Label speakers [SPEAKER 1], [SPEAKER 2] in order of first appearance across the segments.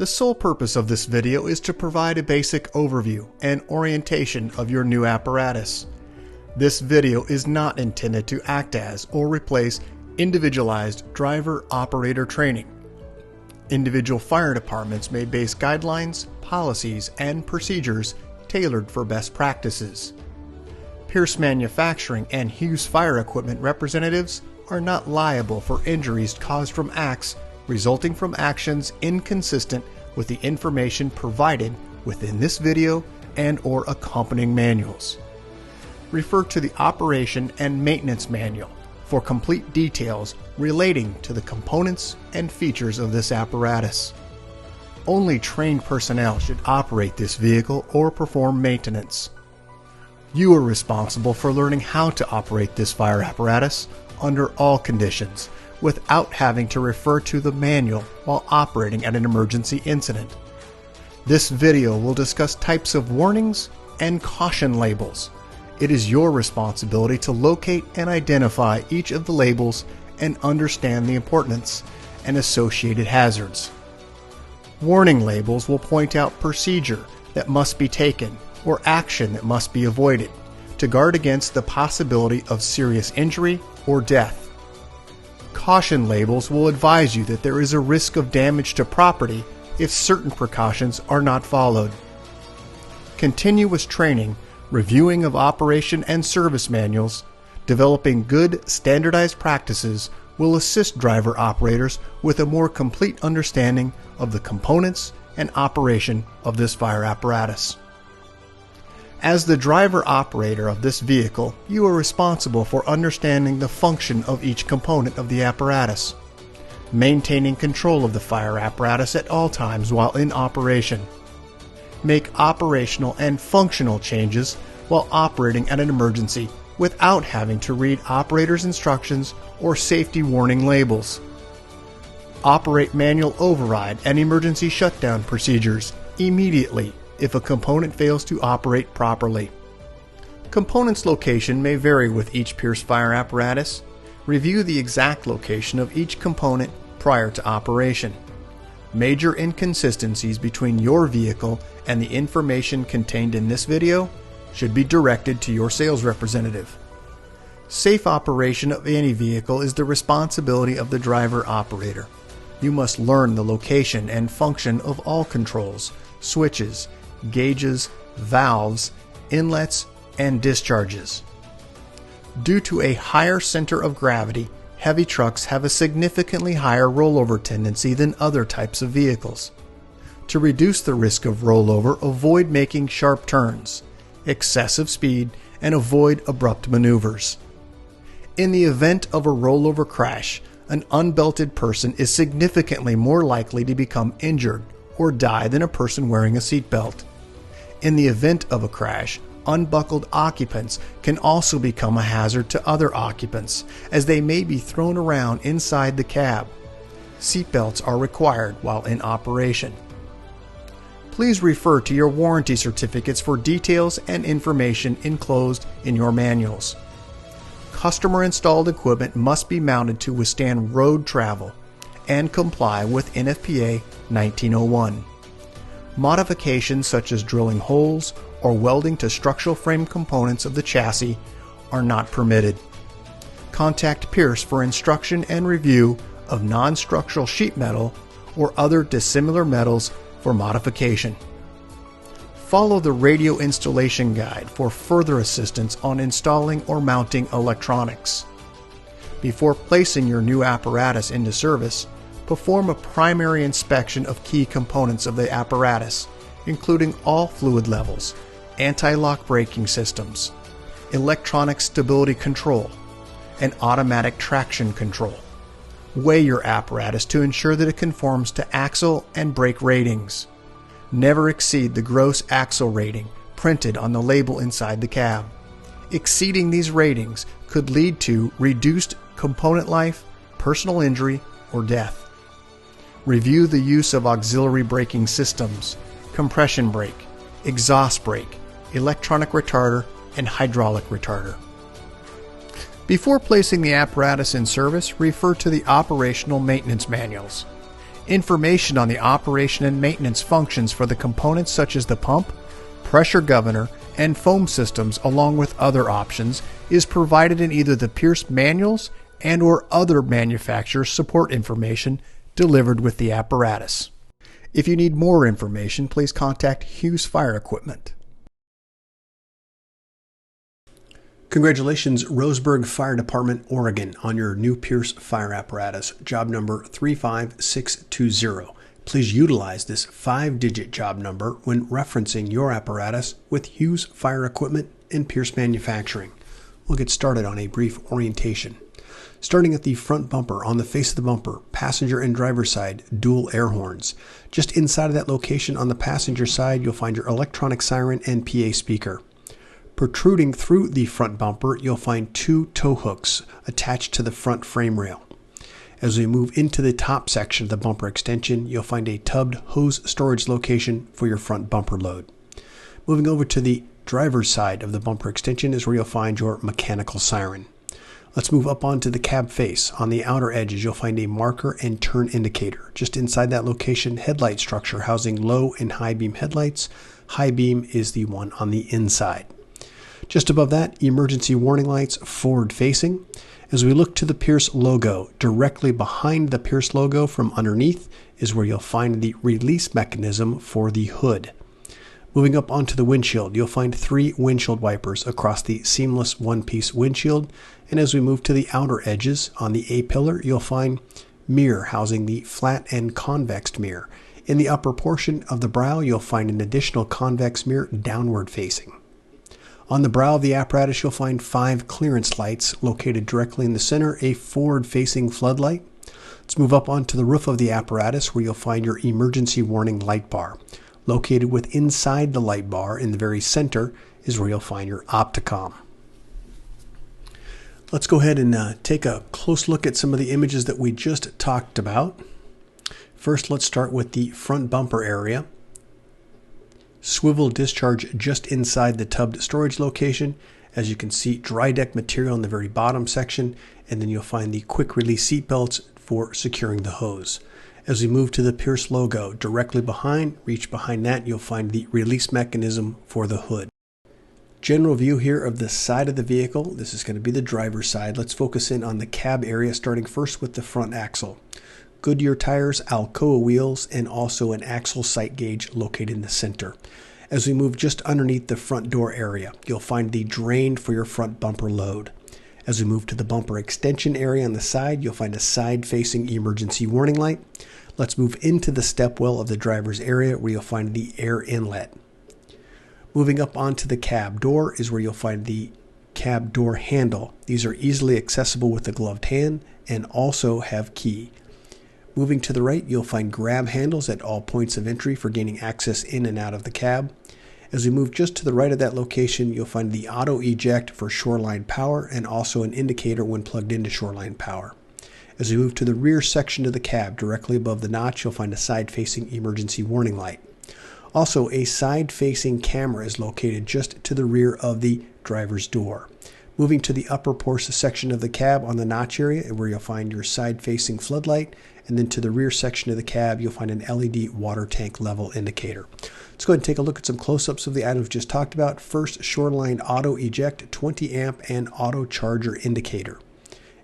[SPEAKER 1] The sole purpose of this video is to provide a basic overview and orientation of your new apparatus. This video is not intended to act as or replace individualized driver-operator training. Individual fire departments may base guidelines, policies, and procedures tailored for best practices. Pierce Manufacturing and Hughes Fire Equipment representatives are not liable for injuries caused from acts resulting from actions inconsistent with the information provided within this video and/or accompanying manuals. Refer to the Operation and Maintenance Manual for complete details relating to the components and features of this apparatus. Only trained personnel should operate this vehicle or perform maintenance. You are responsible for learning how to operate this fire apparatus under all conditions without having to refer to the manual while operating at an emergency incident. This video will discuss types of warnings and caution labels. It is your responsibility to locate and identify each of the labels and understand the importance and associated hazards. Warning labels will point out procedure that must be taken or action that must be avoided to guard against the possibility of serious injury or death. Caution labels will advise you that there is a risk of damage to property if certain precautions are not followed. Continuous training, reviewing of operation and service manuals, developing good standardized practices will assist driver operators with a more complete understanding of the components and operation of this fire apparatus. As the driver operator of this vehicle, you are responsible for understanding the function of each component of the apparatus, maintaining control of the fire apparatus at all times while in operation. Make operational and functional changes while operating at an emergency without having to read operator's instructions or safety warning labels. Operate manual override and emergency shutdown procedures immediately if a component fails to operate properly. Components location may vary with each Pierce fire apparatus. Review the exact location of each component prior to operation. Major inconsistencies between your vehicle and the information contained in this video should be directed to your sales representative. Safe operation of any vehicle is the responsibility of the driver operator. You must learn the location and function of all controls, switches, gauges, valves, inlets, and discharges. Due to a higher center of gravity, heavy trucks have a significantly higher rollover tendency than other types of vehicles. To reduce the risk of rollover, avoid making sharp turns, excessive speed, and avoid abrupt maneuvers. In the event of a rollover crash, an unbelted person is significantly more likely to become injured or die than a person wearing a seatbelt. In the event of a crash, unbuckled occupants can also become a hazard to other occupants, as they may be thrown around inside the cab. Seatbelts are required while in operation. Please refer to your warranty certificates for details and information enclosed in your manuals. Customer-installed equipment must be mounted to withstand road travel and comply with NFPA 1901. Modifications such as drilling holes or welding to structural frame components of the chassis are not permitted. Contact Pierce for instruction and review of non-structural sheet metal or other dissimilar metals for modification. Follow the radio installation guide for further assistance on installing or mounting electronics. Before placing your new apparatus into service, perform a primary inspection of key components of the apparatus, including all fluid levels, anti-lock braking systems, electronic stability control, and automatic traction control. Weigh your apparatus to ensure that it conforms to axle and brake ratings. Never exceed the gross axle rating printed on the label inside the cab. Exceeding these ratings could lead to reduced component life, personal injury, or death. Review the use of auxiliary braking systems, compression brake, exhaust brake, electronic retarder, and hydraulic retarder. Before placing the apparatus in service, refer to the operational maintenance manuals. Information on the operation and maintenance functions for the components such as the pump, pressure governor, and foam systems, along with other options, is provided in either the Pierce manuals and/or other manufacturer support information delivered with the apparatus. If you need more information, please contact Hughes Fire Equipment. Congratulations, Roseburg Fire Department, Oregon, on your new Pierce fire apparatus, job number 35620. Please utilize this 5-digit job number when referencing your apparatus with Hughes Fire Equipment and Pierce Manufacturing. We'll get started on a brief orientation. Starting at the front bumper, on the face of the bumper, passenger and driver side, dual air horns. Just inside of that location on the passenger side, you'll find your electronic siren and PA speaker. Protruding through the front bumper, you'll find 2 tow hooks attached to the front frame rail. As we move into the top section of the bumper extension, you'll find a tubbed hose storage location for your front bumper load. Moving over to the driver's side of the bumper extension is where you'll find your mechanical siren. Let's move up onto the cab face. On the outer edges, you'll find a marker and turn indicator. Just inside that location, headlight structure housing low and high beam headlights. High beam is the one on the inside. Just above that, emergency warning lights forward facing. As we look to the Pierce logo, directly behind the Pierce logo from underneath is where you'll find the release mechanism for the hood. Moving up onto the windshield, you'll find 3 windshield wipers across the seamless one-piece windshield. And as we move to the outer edges, on the A-pillar, you'll find mirror housing the flat and convex mirror. In the upper portion of the brow, you'll find an additional convex mirror downward facing. On the brow of the apparatus, you'll find 5 clearance lights located directly in the center, a forward-facing floodlight. Let's move up onto the roof of the apparatus where you'll find your emergency warning light bar. Located with inside the light bar in the very center is where you'll find your Opticom. Let's go ahead and take a close look at some of the images that we just talked about. First, let's start with the front bumper area. Swivel discharge just inside the tubbed storage location. As you can see, dry deck material in the very bottom section, and then you'll find the quick release seat belts for securing the hose. As we move to the Pierce logo, directly behind, reach behind that, you'll find the release mechanism for the hood. General view here of the side of the vehicle. This is going to be the driver's side. Let's focus in on the cab area, starting first with the front axle. Goodyear tires, Alcoa wheels, and also an axle sight gauge located in the center. As we move just underneath the front door area, you'll find the drain for your front bumper load. As we move to the bumper extension area on the side, you'll find a side-facing emergency warning light. Let's move into the step well of the driver's area where you'll find the air inlet. Moving up onto the cab door is where you'll find the cab door handle. These are easily accessible with a gloved hand and also have key. Moving to the right, you'll find grab handles at all points of entry for gaining access in and out of the cab. As we move just to the right of that location, you'll find the auto eject for shoreline power and also an indicator when plugged into shoreline power. As we move to the rear section of the cab, directly above the notch, you'll find a side-facing emergency warning light. Also, a side-facing camera is located just to the rear of the driver's door. Moving to the upper portion section of the cab on the notch area where you'll find your side-facing floodlight, and then to the rear section of the cab, you'll find an LED water tank level indicator. Let's go ahead and take a look at some close-ups of the items just talked about. First, shoreline auto eject, 20 amp and auto charger indicator.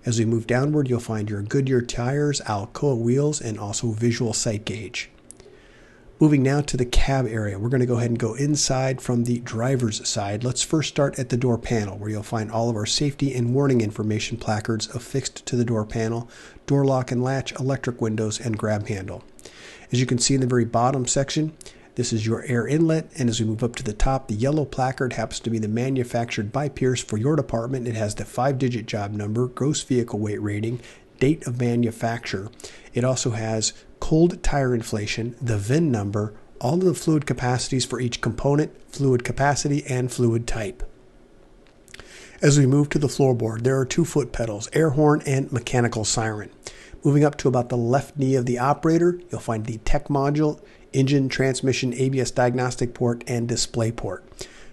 [SPEAKER 1] As we move downward, you'll find your Goodyear tires, Alcoa wheels, and also visual sight gauge. Moving now to the cab area, we're going to go ahead and go inside from the driver's side. Let's first start at the door panel, where you'll find all of our safety and warning information placards affixed to the door panel, door lock and latch, electric windows, and grab handle. As you can see in the very bottom section, this is your air inlet, and as we move up to the top, the yellow placard happens to be the manufactured by Pierce for your department. It has the 5-digit job number, gross vehicle weight rating, date of manufacture. It also has cold tire inflation, the VIN number, all of the fluid capacities for each component, fluid capacity, and fluid type. As we move to the floorboard, there are 2 foot pedals, air horn and mechanical siren. Moving up to about the left knee of the operator, you'll find the tech module, engine, transmission, ABS diagnostic port, and display port.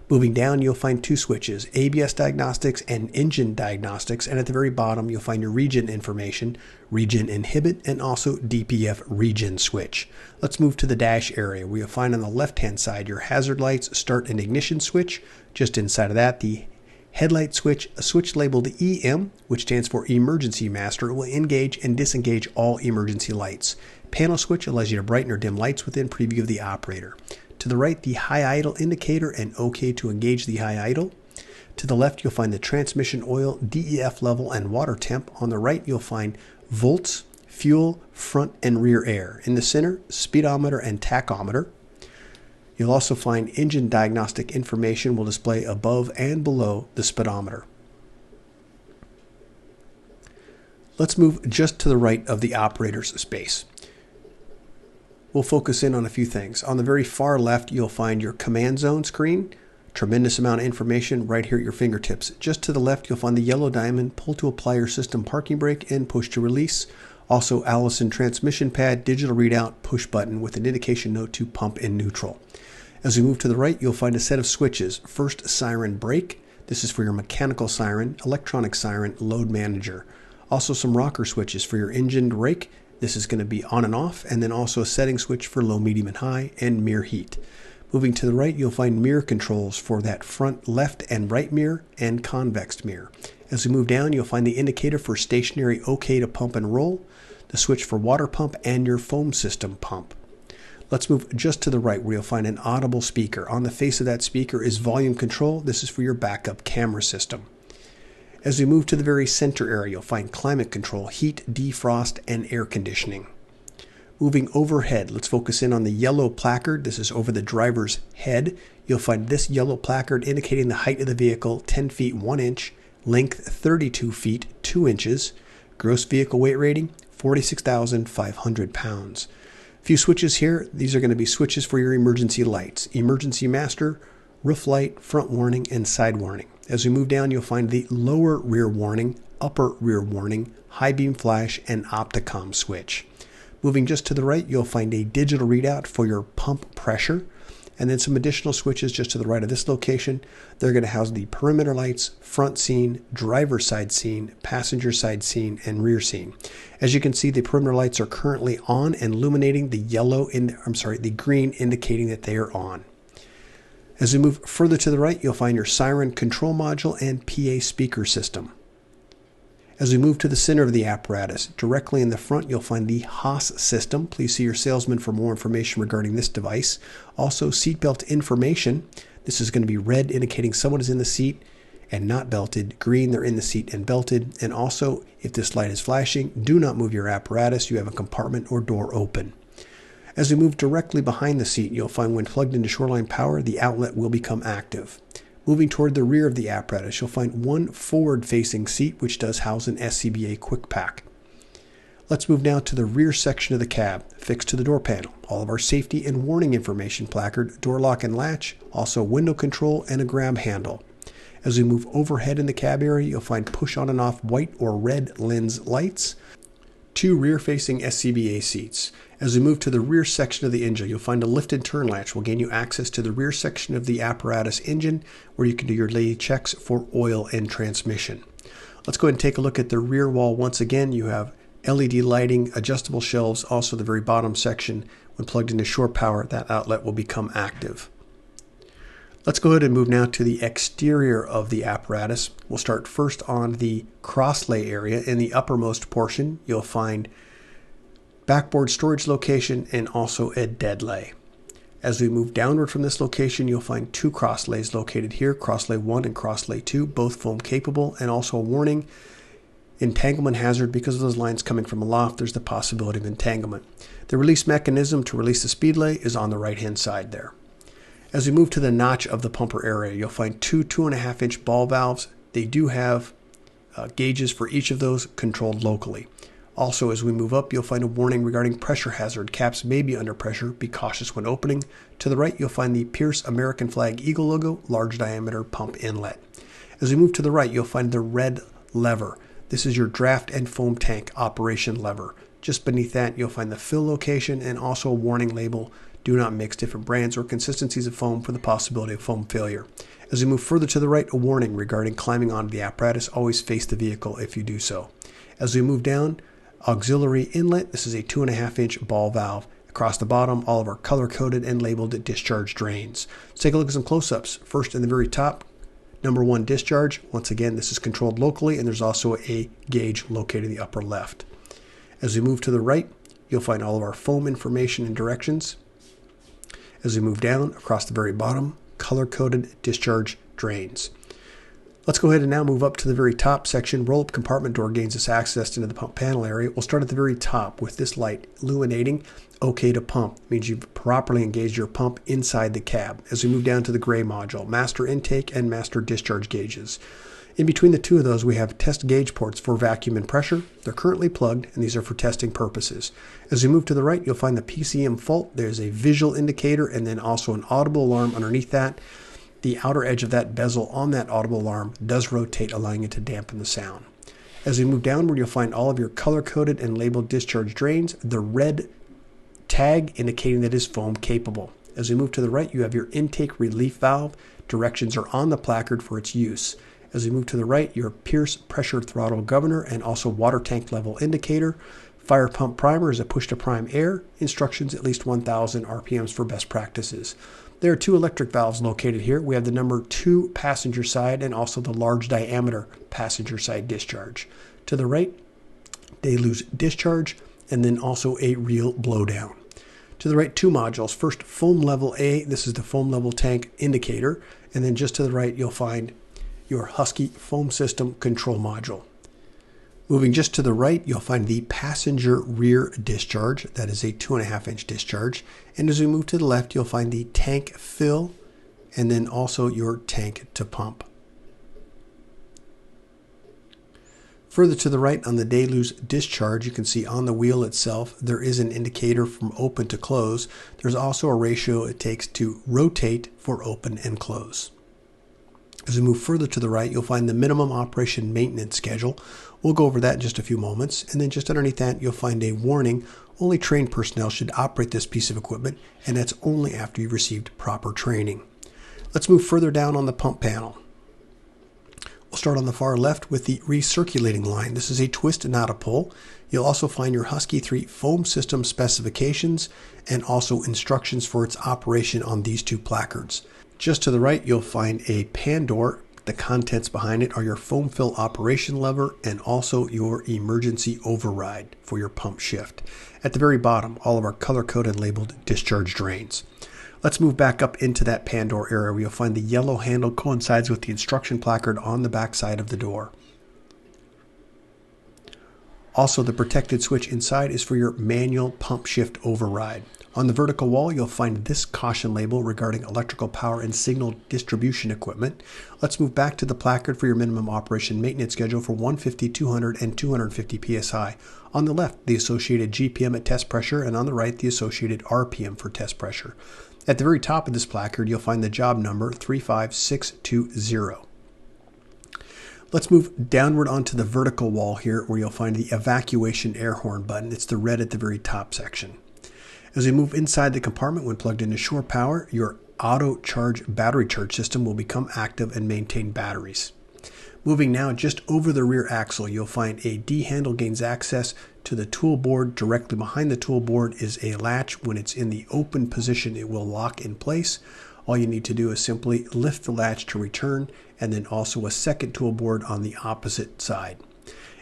[SPEAKER 2] Moving down, you'll find two switches, ABS diagnostics and engine diagnostics, and at the very bottom, you'll find your region information, region inhibit, and also DPF region switch. Let's move to the dash area, where you'll find on the left-hand side your hazard lights, start and ignition switch. Just inside of that, the headlight switch, a switch labeled EM, which stands for Emergency Master. It will engage and disengage all emergency lights. Panel switch allows you to brighten or dim lights within preview of the operator. To the right, the high idle indicator and OK to engage the high idle. To the left, you'll find the transmission oil, DEF level, and water temp. On the right, you'll find volts, fuel, front and rear air. In the center, speedometer and tachometer. You'll also find engine diagnostic information will display above and below the speedometer. Let's move just to the right of the operator's space. We'll focus in on a few things. On the very far left, you'll find your command zone screen. Tremendous amount of information right here at your fingertips. Just to the left, you'll find the yellow diamond, pull to apply your system parking brake, and push to release. Also, Allison transmission pad, digital readout, push button with an indication note to pump in neutral. As we move to the right, you'll find a set of switches. First, siren brake. This is for your mechanical siren, electronic siren, load manager. Also some rocker switches for your engine brake. This is going to be on and off, and then also a setting switch for low, medium, and high, and mirror heat. Moving to the right, you'll find mirror controls for that front left and right mirror and convex mirror. As we move down, you'll find the indicator for stationary OK to pump and roll, the switch for water pump, and your foam system pump. Let's move just to the right, where you'll find an audible speaker. On the face of that speaker is volume control. This is for your backup camera system. As we move to the very center area, you'll find climate control, heat, defrost, and air conditioning. Moving overhead, let's focus in on the yellow placard. This is over the driver's head. You'll find this yellow placard indicating the height of the vehicle, 10 feet 1 inch, length 32 feet 2 inches, gross vehicle weight rating 46,500 pounds. A few switches here. These are going to be switches for your emergency lights. Emergency master, roof light, front warning, and side warning. As we move down, you'll find the lower rear warning, upper rear warning, high beam flash, and opticom switch. Moving just to the right, you'll find a digital readout for your pump pressure, and then some additional switches just to the right of this location. They're going to house the perimeter lights, front scene, driver side scene, passenger side scene, and rear scene. As you can see, the perimeter lights are currently on and illuminating, the green indicating that they are on. As we move further to the right, you'll find your Siren Control module and PA speaker system. As we move to the center of the apparatus, directly in the front, you'll find the Haas system. Please see your salesman for more information regarding this device. Also, seatbelt information. This is going to be red, indicating someone is in the seat and not belted. Green, they're in the seat and belted. And also, if this light is flashing, do not move your apparatus. You have a compartment or door open. As we move directly behind the seat, you'll find when plugged into shoreline power, the outlet will become active. Moving toward the rear of the apparatus, you'll find one forward-facing seat, which does house an SCBA quick pack. Let's move now to the rear section of the cab, fixed to the door panel. All of our safety and warning information placard, door lock and latch, also window control, and a grab handle. As we move overhead in the cab area, you'll find push on and off white or red lens lights, two rear-facing SCBA seats. As we move to the rear section of the engine, you'll find a lift and turn latch will gain you access to the rear section of the apparatus engine, where you can do your daily checks for oil and transmission. Let's go ahead and take a look at the rear wall once again. You have LED lighting, adjustable shelves, also the very bottom section. When plugged into shore power, that outlet will become active. Let's go ahead and move now to the exterior of the apparatus. We'll start first on the crosslay area. In the uppermost portion, you'll find backboard storage location and also a dead lay. As we move downward from this location, you'll find two crosslays located here, crosslay 1 and crosslay 2, both foam capable, and also a warning, entanglement hazard. Because of those lines coming from aloft, there's the possibility of entanglement. The release mechanism to release the speed lay is on the right hand side there. As we move to the notch of the pumper area, you'll find two 2.5 inch ball valves. They do have gauges for each of those, controlled locally. Also, as we move up, you'll find a warning regarding pressure hazard. Caps may be under pressure. Be cautious when opening. To the right, you'll find the Pierce American Flag Eagle logo, large diameter pump inlet. As we move to the right, you'll find the red lever. This is your draft and foam tank operation lever. Just beneath that, you'll find the fill location and also a warning label Do not mix different brands or consistencies of foam for the possibility of foam failure. As we move further to the right, a warning regarding climbing onto the apparatus. Always face the vehicle if you do so. As we move down, auxiliary inlet. This is a 2.5-inch ball valve. Across the bottom, all of our color-coded and labeled discharge drains. Let's take a look at some close-ups. First, in the very top, number 1 discharge. Once again, this is controlled locally, and there's also a gauge located in the upper left. As we move to the right, you'll find all of our foam information and directions. As we move down, across the very bottom, color-coded discharge drains. Let's go ahead and now move up to the very top section. Roll-up compartment door gains us access into the pump panel area. We'll start at the very top with this light illuminating OK to pump. It means you've properly engaged your pump inside the cab. As we move down to the gray module, master intake and master discharge gauges. In between the two of those, we have test gauge ports for vacuum and pressure. They're currently plugged, and these are for testing purposes. As we move to the right, you'll find the Pcm Fault. There's a visual indicator and then also an audible alarm underneath that. The outer edge of that bezel on that audible alarm does rotate, allowing it to dampen the sound. As we move downward, you'll find all of your color-coded and labeled discharge drains. The red tag indicating that it is foam capable. As we move to the right, you have your intake relief valve. Directions are on the placard for its use. As we move to the right, your Pierce pressure throttle governor and also water tank level indicator. Fire pump primer is a push to prime air. Instructions at least 1,000 RPMs for best practices. There are 2 electric valves located here. We have the number 2 passenger side and also the large diameter passenger side discharge. To the right, deluge discharge and then also a real blowdown. To the right, 2 modules. First, foam level A. This is the foam level tank indicator. And then just to the right, you'll find your Husky foam system control module. Moving just to the right, you'll find the passenger rear discharge. That is a 2.5-inch discharge. And as we move to the left, you'll find the tank fill and then also your tank to pump. Further to the right on the deluge discharge, you can see on the wheel itself, there is an indicator from open to close. There's also a ratio it takes to rotate for open and close. As we move further to the right, you'll find the minimum operation maintenance schedule. We'll go over that in just a few moments. And then just underneath that, you'll find a warning. Only trained personnel should operate this piece of equipment, and that's only after you've received proper training. Let's move further down on the pump panel. We'll start on the far left with the recirculating line. This is a twist, not a pull. You'll also find your Husky 3 foam system specifications and also instructions for its operation on these 2 placards. Just to the right, you'll find a pan door. The contents behind it are your foam fill operation lever and also your emergency override for your pump shift. At the very bottom, all of our color-coded labeled discharge drains. Let's move back up into that pan door area where you'll find the yellow handle coincides with the instruction placard on the back side of the door. Also, the protected switch inside is for your manual pump shift override. On the vertical wall, you'll find this caution label regarding electrical power and signal distribution equipment. Let's move back to the placard for your minimum operation maintenance schedule for 150, 200, and 250 psi. On the left, the associated GPM at test pressure, and on the right, the associated RPM for test pressure. At the very top of this placard, you'll find the job number 35620. Let's move downward onto the vertical wall here where you'll find the evacuation air horn button. It's the red at the very top section. As we move inside the compartment when plugged into shore power, your auto charge battery charge system will become active and maintain batteries. Moving now just over the rear axle, you'll find a D handle gains access to the tool board. Directly behind the tool board is a latch. When it's in the open position, it will lock in place. All you need to do is simply lift the latch to return, and then also a second tool board on the opposite side.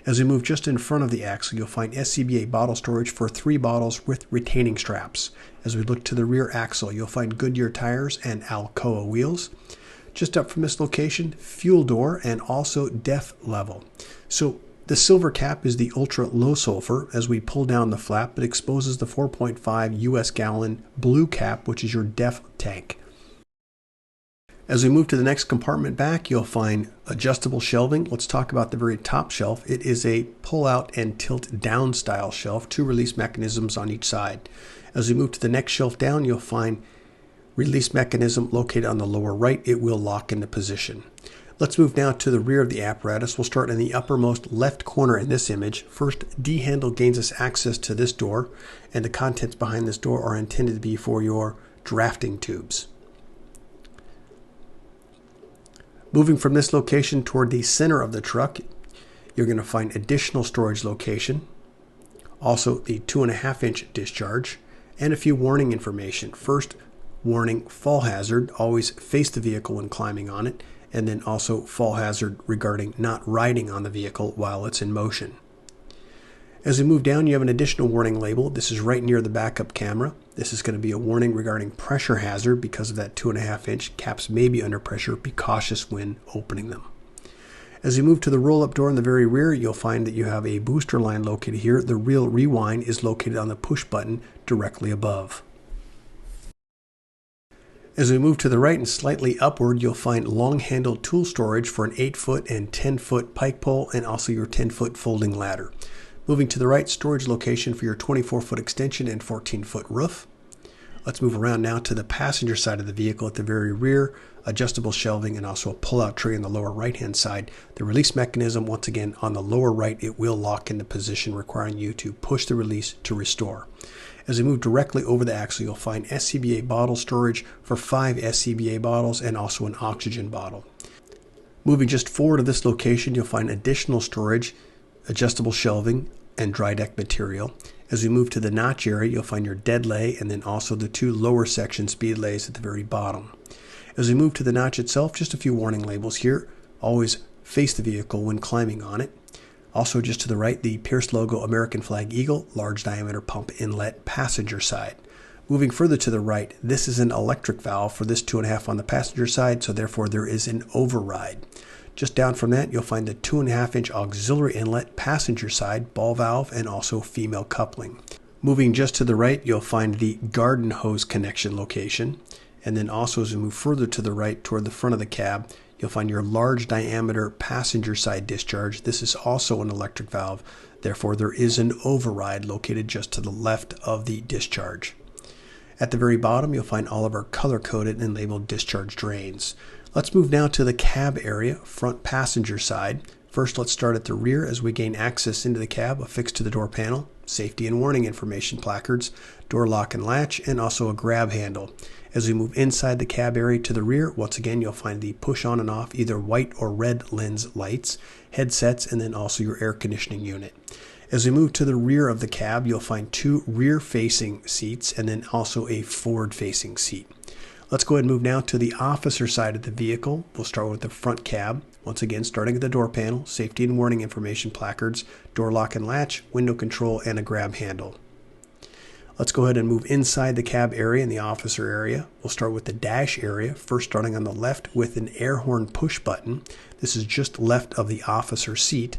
[SPEAKER 2] As we move just in front of the axle, you'll find SCBA bottle storage for 3 bottles with retaining straps. As we look to the rear axle, you'll find Goodyear tires and Alcoa wheels. Just up from this location, fuel door and also DEF level. So the silver cap is the ultra low sulfur. As we pull down the flap, it exposes the 4.5 US gallon blue cap, which is your DEF tank. As we move to the next compartment back, you'll find adjustable shelving. Let's talk about the very top shelf. It is a pull out and tilt down style shelf, 2 release mechanisms on each side. As we move to the next shelf down, you'll find release mechanism located on the lower right. It will lock into position. Let's move now to the rear of the apparatus. We'll start in the uppermost left corner in this image. First, D handle gains us access to this door, and the contents behind this door are intended to be for your drafting tubes. Moving from this location toward the center of the truck, you're going to find additional storage location, also the 2.5-inch discharge, and a few warning information. First, warning fall hazard, always face the vehicle when climbing on it, and then also fall hazard regarding not riding on the vehicle while it's in motion. As we move down, you have an additional warning label. This is right near the backup camera. This is going to be a warning regarding pressure hazard because of that 2.5-inch. Caps may be under pressure. Be cautious when opening them. As you move to the roll-up door in the very rear, you'll find that you have a booster line located here. The real rewind is located on the push button directly above. As we move to the right and slightly upward, you'll find long-handled tool storage for an 8-foot and 10-foot pike pole and also your 10-foot folding ladder. Moving to the right, storage location for your 24-foot extension and 14-foot roof. Let's move around now to the passenger side of the vehicle at the very rear, adjustable shelving and also a pull-out tray on the lower right-hand side. The release mechanism, once again, on the lower right, it will lock into position, requiring you to push the release to restore. As we move directly over the axle, you'll find SCBA bottle storage for 5 SCBA bottles and also an oxygen bottle. Moving just forward of this location, you'll find additional storage, adjustable shelving, and dry deck material. As we move to the notch area, you'll find your dead lay and then also the 2 lower section speed lays at the very bottom. As we move to the notch itself, just a few warning labels here. Always face the vehicle when climbing on it. Also just to the right, the Pierce logo American flag eagle, large diameter pump inlet, passenger side. Moving further to the right, this is an electric valve for this 2.5 on the passenger side, so therefore there is an override. Just down from that, you'll find the 2.5-inch auxiliary inlet, passenger side, ball valve, and also female coupling. Moving just to the right, you'll find the garden hose connection location. And then also as we move further to the right toward the front of the cab, you'll find your large diameter passenger side discharge. This is also an electric valve. Therefore, there is an override located just to the left of the discharge. At the very bottom, you'll find all of our color-coded and labeled discharge drains. Let's move now to the cab area, front passenger side. First, let's start at the rear as we gain access into the cab, affixed to the door panel, safety and warning information placards, door lock and latch, and also a grab handle. As we move inside the cab area to the rear, once again, you'll find the push on and off either white or red lens lights, headsets, and then also your air conditioning unit. As we move to the rear of the cab, you'll find 2 rear-facing seats and then also a forward-facing seat. Let's go ahead and move now to the officer side of the vehicle. We'll start with the front cab. Once again, starting at the door panel, safety and warning information placards, door lock and latch, window control, and a grab handle. Let's go ahead and move inside the cab area and the officer area. We'll start with the dash area, first starting on the left with an air horn push button. This is just left of the officer seat.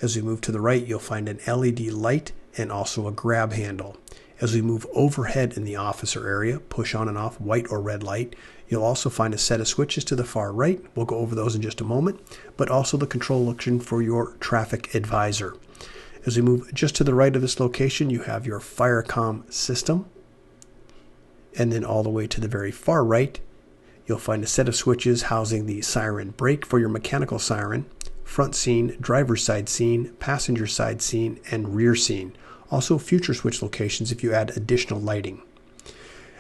[SPEAKER 2] As we move to the right, you'll find an LED light and also a grab handle. As we move overhead in the officer area, push on and off white or red light. You'll also find a set of switches to the far right. We'll go over those in just a moment, but also the control option for your traffic advisor. As we move just to the right of this location, you have your FireCom system. And then all the way to the very far right, you'll find a set of switches housing the siren brake for your mechanical siren, front scene, driver's side scene, passenger side scene, and rear scene. Also future switch locations if you add additional lighting.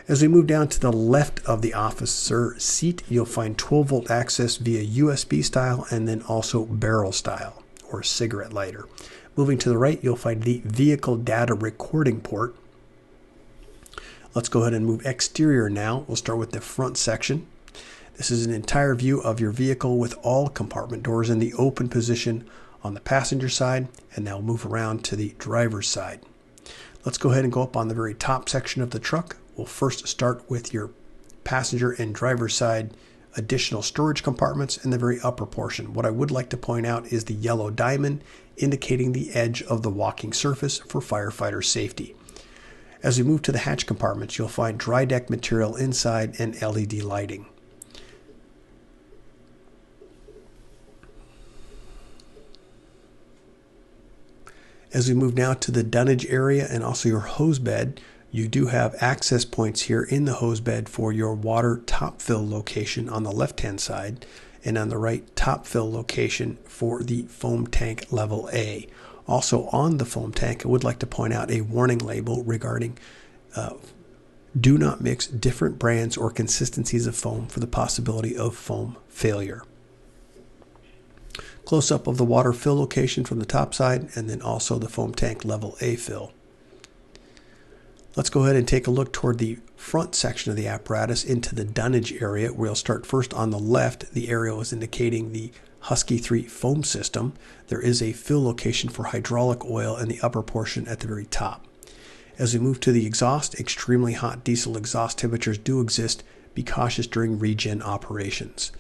[SPEAKER 2] As we move down to the left of the officer seat, you'll find 12-volt access via USB style and then also barrel style or cigarette lighter. Moving to the right, you'll find the vehicle data recording port. Let's go ahead and move exterior now. We'll start with the front section. This is an entire view of your vehicle with all compartment doors in the open position on the passenger side, and now move around to the driver's side. Let's go ahead and go up on the very top section of the truck. We'll first start with your passenger and driver's side additional storage compartments in the very upper portion. What I would like to point out is the yellow diamond indicating the edge of the walking surface for firefighter safety. As we move to the hatch compartments, you'll find dry deck material inside and LED lighting. As we move now to the dunnage area and also your hose bed, you do have access points here in the hose bed for your water top fill location on the left-hand side. and on the right top fill location for the foam tank level A. Also on the foam tank, I would like to point out a warning label regarding do not mix different brands or consistencies of foam for the possibility of foam failure. Close-up of the water fill location from the top side, and then also the foam tank level A fill. Let's go ahead and take a look toward the front section of the apparatus into the dunnage area. We'll start first on the left. The arrow is indicating the Husky 3 foam system. There is a fill location for hydraulic oil in the upper portion at the very top. As we move to the exhaust, extremely hot diesel exhaust temperatures do exist. Be cautious during regen operations.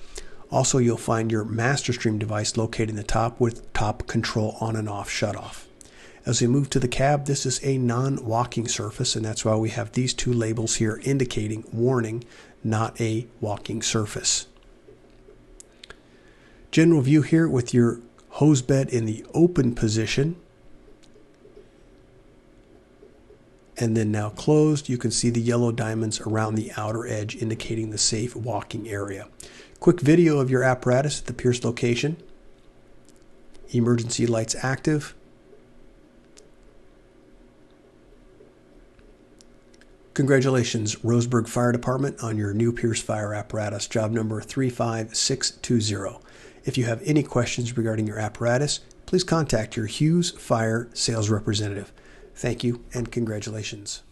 [SPEAKER 2] Also, you'll find your master stream device located in the top with top control on and off shutoff. As we move to the cab, this is a non-walking surface, and that's why we have these two labels here indicating warning, not a walking surface. General view here with your hose bed in the open position. And then now closed, you can see the yellow diamonds around the outer edge indicating the safe walking area. Quick video of your apparatus at the Pierce location. Emergency lights active. Congratulations, Roseburg Fire Department, on your new Pierce Fire apparatus, job number 35620. If you have any questions regarding your apparatus, please contact your Hughes Fire sales representative. Thank you and congratulations.